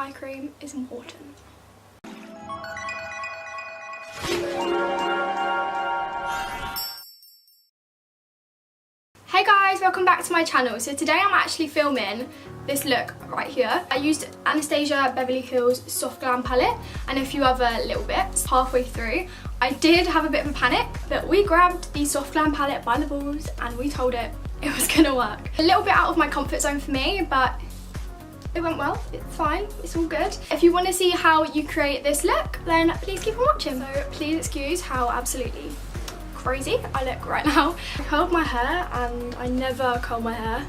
eye cream is important. Hey guys, welcome back to my channel. So today I'm actually filming this look right here. I used Anastasia Beverly Hills Soft Glam palette and a few other little bits. Halfway through, I did have a bit of a panic, but we grabbed the Soft Glam palette by the balls and we told it was gonna work. A little bit out of my comfort zone for me, but it went well. It's fine, it's all good. If you want to see how you create this look, then please keep on watching. So please excuse how absolutely crazy I look right now. I curled my hair and I never curl my hair,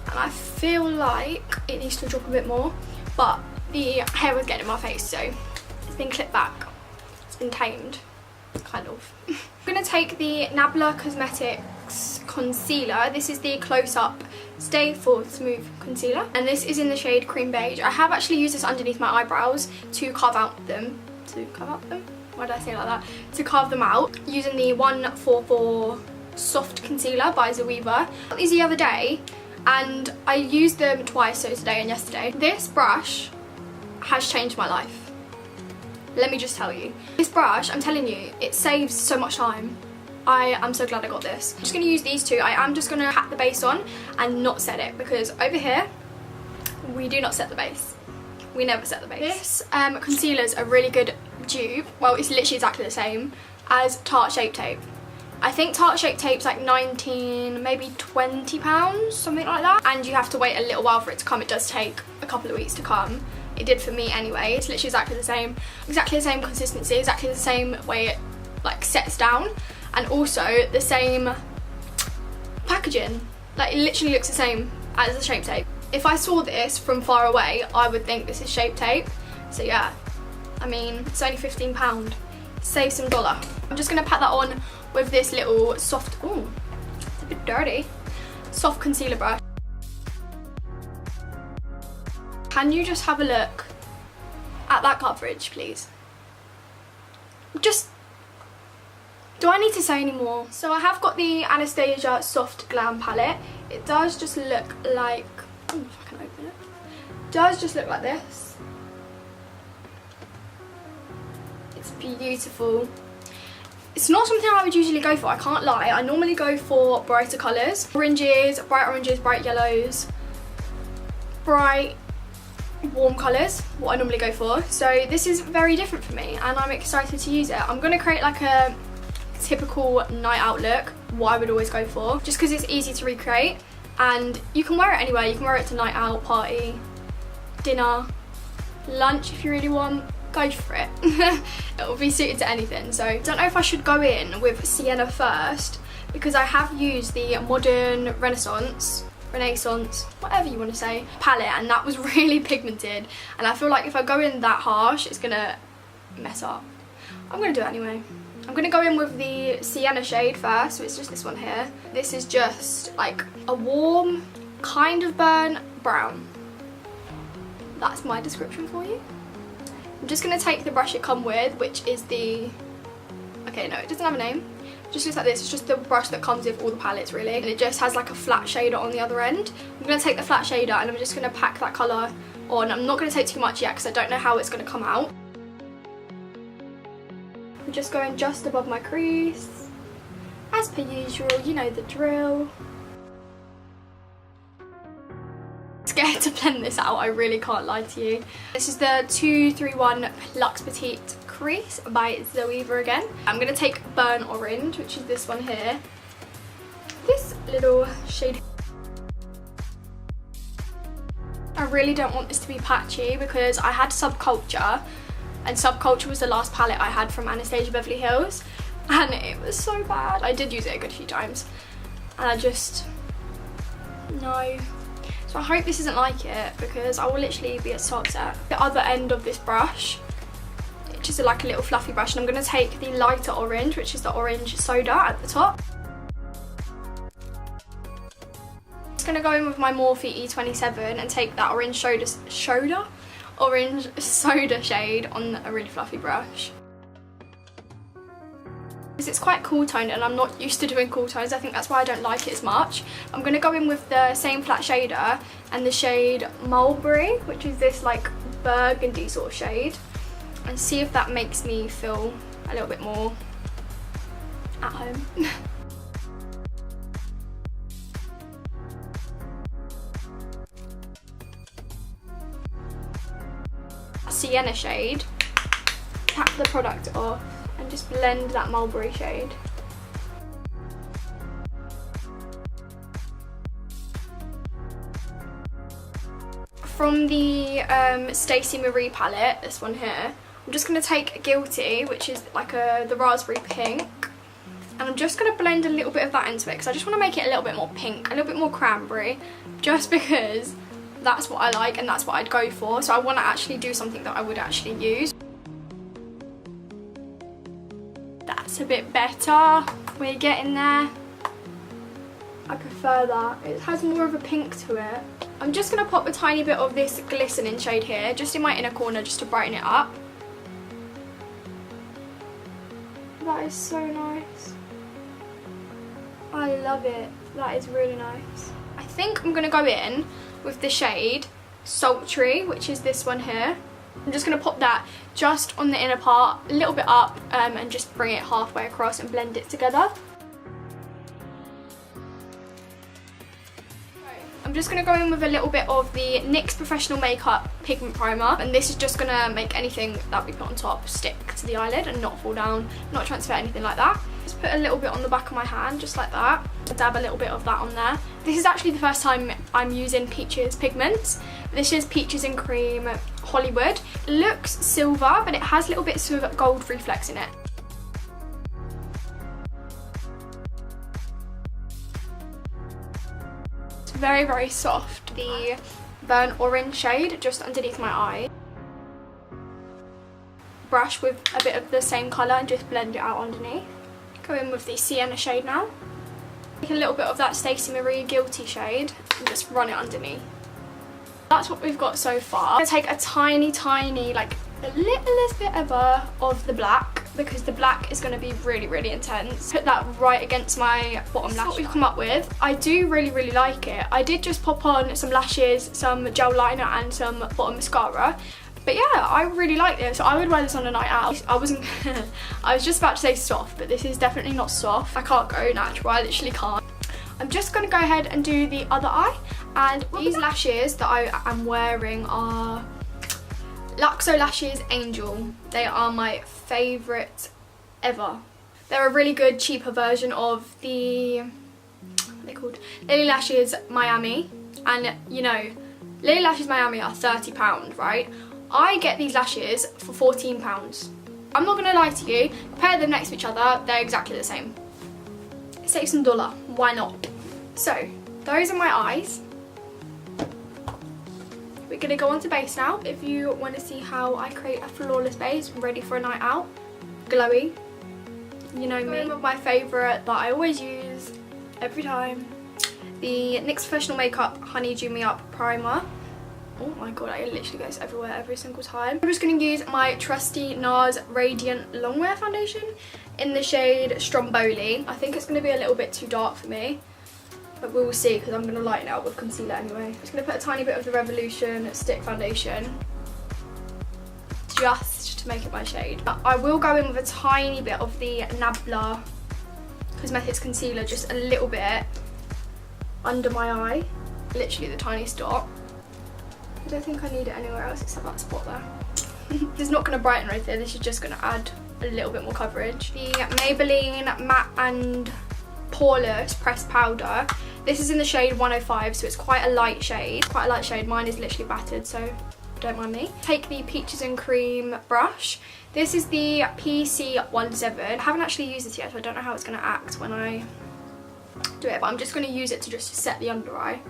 and I feel like it needs to drop a bit more, but the hair was getting in my face, so it's been clipped back. It's been tamed, kind of. I'm gonna take the Nabla Cosmetics concealer. This is the close-up Stay Full Smooth concealer, and this is in the shade Cream Beige. I have actually used this underneath my eyebrows to carve out them. Why did I say it like that? To carve them out using the 144 Soft Concealer by Zoeva. I got these the other day and I used them twice, so today and yesterday. This brush has changed my life. Let me just tell you. This brush, I'm telling you, it saves so much time. I am so glad I got this. I'm just going to use these two. I am just going to pat the base on and not set it, because over here we do not set the base. We never set the base. This concealer's a really good dupe. Well, it's literally exactly the same as Tarte Shape Tape. I think Tarte Shape Tape's like 19, maybe £20, something like that. And you have to wait a little while for it to come. It does take a couple of weeks to come. It did for me anyway. It's literally exactly the same consistency, exactly the same way it like sets down, and also the same packaging. Like it literally looks the same as the Shape Tape. If I saw this from far away, I would think this is Shape Tape. So yeah, I mean, it's only £15. Save some dollar. I'm just gonna pat that on with this little soft, ooh, it's a bit dirty, soft concealer brush. Can you just have a look at that coverage, please? Just, do I need to say any more? So I have got the Anastasia Soft Glam palette. It does just look like, oh, if I can open it. It does just look like this. It's beautiful. It's not something I would usually go for, I can't lie. I normally go for brighter colours. Oranges, bright yellows, bright warm colours, what I normally go for. So this is very different for me and I'm excited to use it. I'm going to create like a typical night out look, what I would always go for, just because it's easy to recreate and you can wear it anywhere. You can wear it to night out, party, dinner, lunch if you really want. Go for it. It will be suited to anything. So I don't know if I should go in with Sienna first, because I have used the Modern Renaissance, whatever you want to say, palette, and that was really pigmented, and I feel like if I go in that harsh it's gonna mess up. I'm gonna do it anyway. I'm gonna go in with the Sienna shade first, so it's just this one here. This is just like a warm, kind of burnt brown. That's my description for you. I'm just going to take the brush it come with, which is the, okay, no, it doesn't have a name. It just looks like this. It's just the brush that comes with all the palettes really, and it just has like a flat shader on the other end. I'm going to take the flat shader and I'm just going to pack that colour on. I'm not going to take too much yet because I don't know how it's going to come out. I'm just going just above my crease, as per usual, you know the drill. Scared to blend this out, I really can't lie to you. This is the 231 Luxe Petite Crease by Zoeva again. I'm going to take Burnt Orange, which is this one here. This little shade. I really don't want this to be patchy because I had Subculture, and Subculture was the last palette I had from Anastasia Beverly Hills, and it was so bad. I did use it a good few times and I just, no. So I hope this isn't like it, because I will literally be so upset. The other end of this brush, it's just like a little fluffy brush, and I'm going to take the lighter orange, which is the orange soda at the top. I'm just going to go in with my Morphe E27 and take that orange soda shade on a really fluffy brush. Because it's quite cool toned and I'm not used to doing cool tones. I think that's why I don't like it as much. I'm going to go in with the same flat shader and the shade Mulberry, which is this like burgundy sort of shade, and see if that makes me feel a little bit more at home. Sienna shade, tap the product off and just blend that mulberry shade. From the Staceymariemua palette, this one here, I'm just going to take Guilty, which is like the raspberry pink, and I'm just going to blend a little bit of that into it because I just want to make it a little bit more pink, a little bit more cranberry, just because that's what I like and that's what I'd go for. So I want to actually do something that I would actually use. That's a bit better. We're getting there. I prefer that. It has more of a pink to it. I'm just going to pop a tiny bit of this glistening shade here, just in my inner corner, just to brighten it up. That is so nice. I love it. That is really nice. I think I'm going to go in with the shade Sultry, which is this one here. I'm just going to pop that just on the inner part, a little bit up, and just bring it halfway across and blend it together. I'm just going to go in with a little bit of the NYX Professional Makeup Pigment Primer, and this is just going to make anything that we put on top stick to the eyelid and not fall down, not transfer anything like that. Just put a little bit on the back of my hand, just like that. Dab a little bit of that on there. This is actually the first time I'm using Peaches pigments. This is Peaches and Cream Hollywood. It looks silver, but it has little bits of gold reflex in it. It's very, very soft. The burnt orange shade just underneath my eye. Brush with a bit of the same colour and just blend it out underneath. Go in with the Sienna shade now. Take a little bit of that Staceymariemua Guilty shade and just run it underneath. That's what we've got so far. I'm going to take a tiny, like the littlest bit ever of the black, because the black is going to be really, really intense. Put that right against my bottom lash. What we've come up with. I do really, really like it. I did just pop on some lashes, some gel liner and some bottom mascara. But yeah, I really like this. I would wear this on a night out. I was just about to say soft, but this is definitely not soft. I can't go natural, I literally can't. I'm just going to go ahead and do the other eye. And these lashes that I am wearing are Luxolashes Angel. They are my favourite ever. They're a really good, cheaper version of the, what are they called? Lily Lashes Miami. And you know, Lily Lashes Miami are £30, right? I get these lashes for £14. I'm not going to lie to you, compare them next to each other, they're exactly the same. Save some dollar, why not? So, those are my eyes. We're going to go on to base now. If you want to see how I create a flawless base ready for a night out, glowy, you know me. My favourite that I always use every time, the NYX Professional Makeup Honey Dew Me Up Primer. Oh my god, it literally goes everywhere every single time. I'm just going to use my trusty Nars Radiant Longwear Foundation in the shade Stromboli. I think it's going to be a little bit too dark for me, but we will see because I'm going to lighten it up with concealer anyway. I'm just going to put a tiny bit of the Revolution Stick Foundation just to make it my shade. I will go in with a tiny bit of the Nabla Cosmetics concealer, just a little bit under my eye, literally the tiniest dot. I don't think I need it anywhere else except that spot there. This is not going to brighten right there, this is just going to add a little bit more coverage. The Maybelline Matte and Poreless Pressed Powder. This is in the shade 105, so it's quite a light shade. Quite a light shade, mine is literally battered, so don't mind me. Take the Peaches and Cream brush. This is the PC17. I haven't actually used this yet, so I don't know how it's going to act when I do it, but I'm just going to use it to just set the under eye.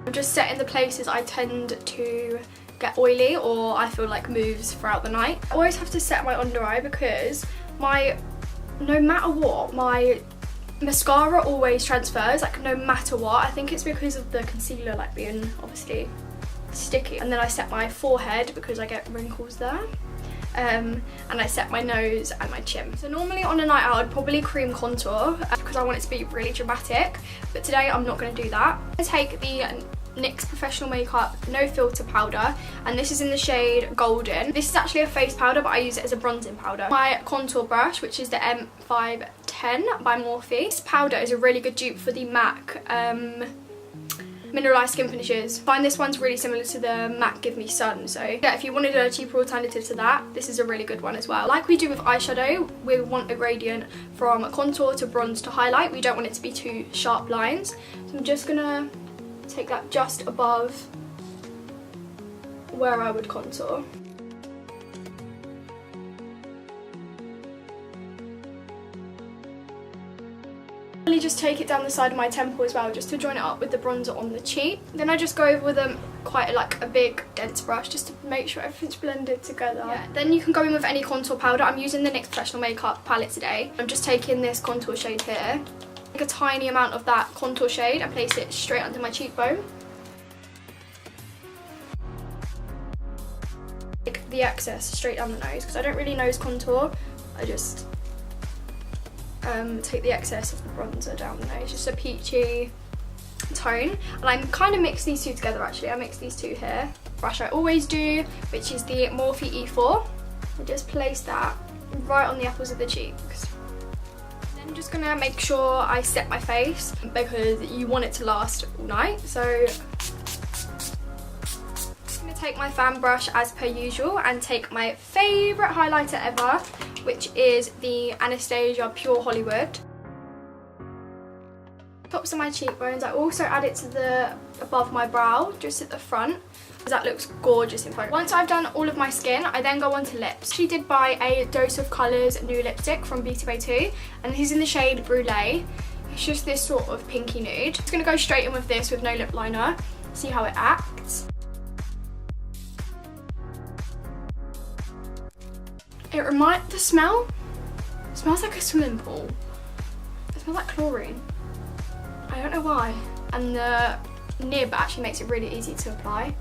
I'm just setting the places I tend to get oily or I feel like moves throughout the night. I always have to set my under eye because no matter what, my mascara always transfers, like no matter what. I think it's because of the concealer like being obviously sticky. And then I set my forehead because I get wrinkles there. and I set my nose and my chin. So normally on a night out I'd probably cream contour because I want it to be really dramatic, but today I'm not going to do that. I take the NYX Professional Makeup No Filter powder, and this is in the shade Golden. This is actually a face powder, but I use it as a bronzing powder. My contour brush, which is the M510 by Morphe. This powder is a really good dupe for the MAC Mineralized Skin Finishes. I find this one's really similar to the MAC Give Me Sun, so yeah, if you wanted a cheaper alternative to that, this is a really good one as well. Like we do with eyeshadow, we want a gradient from contour to bronze to highlight. We don't want it to be too sharp lines. So I'm just gonna take that just above where I would contour. I just take it down the side of my temple as well, just to join it up with the bronzer on the cheek. Then I just go over with quite like a big dense brush just to make sure everything's blended together. Yeah. Then you can go in with any contour powder. I'm using the NYX Professional Makeup palette today. I'm just taking this contour shade here. Take a tiny amount of that contour shade and place it straight under my cheekbone. Take the excess straight down the nose because I don't really nose contour. I just take the excess of the bronzer down the nose, just a peachy tone. And I kind of mix these two together actually. I mix these two here. Brush I always do, which is the Morphe E4. I just place that right on the apples of the cheeks. I'm just gonna make sure I set my face because you want it to last all night. So I'm gonna take my fan brush as per usual and take my favourite highlighter ever, which is the Anastasia Pure Hollywood. Tops of my cheekbones, I also add it to the above my brow, just at the front. That looks gorgeous in front. Once I've done all of my skin, I then go on to lips. I actually did buy a Dose of Colours new lipstick from Beauty Bay 2, and this is in the shade Brûlée. It's just this sort of pinky nude. Just gonna go straight in with this with no lip liner, see how it acts. The smell smells like a swimming pool. It smells like chlorine. I don't know why. And the nib actually makes it really easy to apply.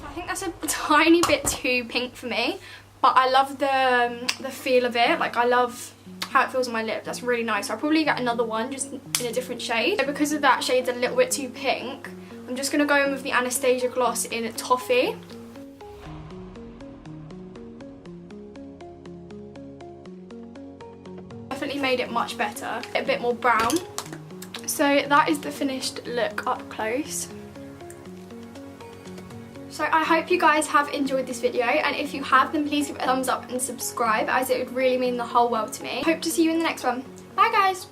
I think that's a tiny bit too pink for me, but I love the feel of it. Like I love how it feels on my lip. That's really nice. So I'll probably get another one just in a different shade. So because of that shade's a little bit too pink, I'm just gonna go in with the Anastasia gloss in Toffee. Definitely made it much better, a bit more brown. So that is the finished look up close. So I hope you guys have enjoyed this video, and if you have, then please give it a thumbs up and subscribe, as it would really mean the whole world to me. Hope to see you in the next one. Bye guys!